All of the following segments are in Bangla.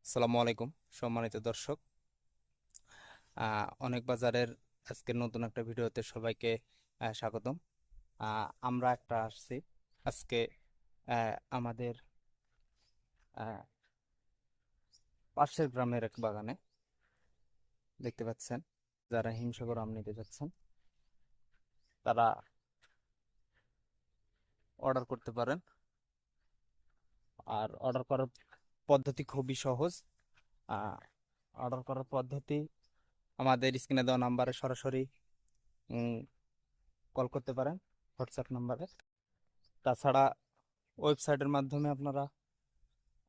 আসসালামু আলাইকুম সম্মানিত দর্শক। অনেক বাজারের আজকের নতুন একটা ভিডিওতে সবাইকে স্বাগতম। আমরা একটা আসছি আজকে আমাদের আহ, পাশের গ্রামের এক বাগানে দেখতে পাচ্ছেন, যারা হিমসাগর আম নিতে যাচ্ছেন তারা অর্ডার করতে পারেন। আর অর্ডার করার পদ্ধতি খুবই সহজ। অর্ডার করার পদ্ধতি আমাদের স্ক্রিনে দেওয়া নাম্বারে সরাসরি কল করতে পারেন, হোয়াটসঅ্যাপ নাম্বারে। তাছাড়া ওয়েবসাইটের মাধ্যমে আপনারা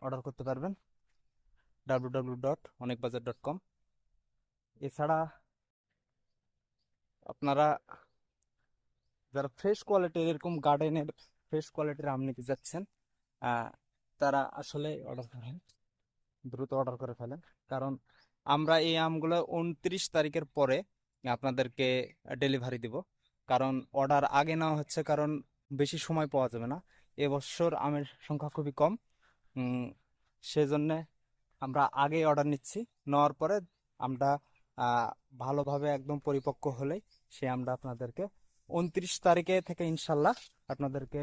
অর্ডার করতে পারবেন, www.onekbazaar.com। এছাড়া আপনারা যারা ফ্রেশ কোয়ালিটির এরকম গার্ডেনের ফ্রেশ কোয়ালিটির আম নিতে যাচ্ছেন, আহ, তারা আসলে অর্ডার করেন, দ্রুত অর্ডার করে ফেলেন। কারণ আমরা এই আমগুলো 29 তারিখের পরে আপনাদেরকে ডেলিভারি দিব। কারণ অর্ডার আগে নেওয়া হচ্ছে, কারণ বেশি সময় পাওয়া যাবে না। এবছর আমের সংখ্যা খুবই কম, উম, সেজন্য আমরা আগে অর্ডার নিচ্ছি। নেওয়ার পরে আমরা আহ, ভালোভাবে একদম পরিপক্ক হলেই সে আমরা আপনাদেরকে 29 তারিখে থেকে ইনশাল্লাহ আপনাদেরকে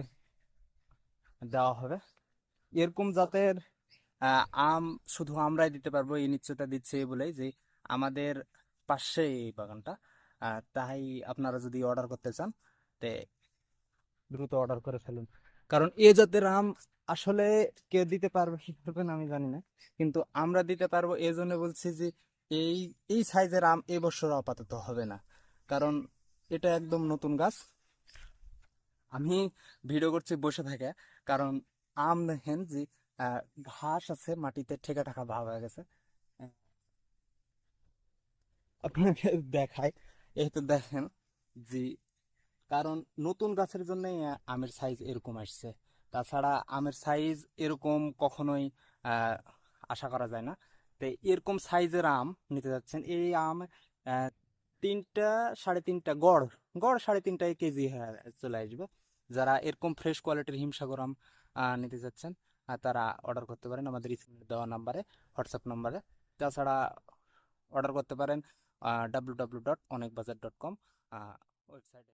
দেওয়া হবে। এরকম জাতের আম শুধু আমরাই দিতে পারবো, এই নিশ্চয়তা দিচ্ছে এই বলেই যে আমাদের পাশে এই বাগানটা। তাই আপনারা যদি অর্ডার করতে চান তে দ্রুত অর্ডার করে ফেলুন। কারণ এ জাতের আম আসলে কেউ দিতে পারবে কি পারবে না আমি জানি না, কিন্তু আমরা দিতে পারবো। এই জন্য বলছি যে এই এই সাইজের আম এবছর আপাতত হবে না, কারণ এটা একদম নতুন গাছ। আমি ভিডিও করছি বসে থাকে, কারণ আম দেখেন যে আহ, ঘাস আছে মাটিতে ঠেকা ঠাকা ভাব হয়ে গেছে। আহ, আপনাকে দেখায়, এই তো দেখেন যে, কারণ নতুন গাছের জন্য আমের সাইজ এরকম আসছে। তাছাড়া আমের সাইজ এরকম কখনোই আহ, আশা করা যায় না। তো এরকম সাইজের আম নিতে যাচ্ছেন, এই আম আহ, তিনটা সাড়ে তিনটা গড় গড় সাড়ে তিনটায় কেজি চলে আসবে। যারা এরকম ফ্রেশ কোয়ালিটির হিমসাগর আম নিতে যাচ্ছেন, তারা অর্ডার করতে পারেন আমাদের স্ক্রিনে দেওয়া নাম্বারে, হোয়াটসঅ্যাপ নাম্বারে। তাছাড়া অর্ডার করতে পারেন www.onekbazaar.com ওয়েবসাইটে।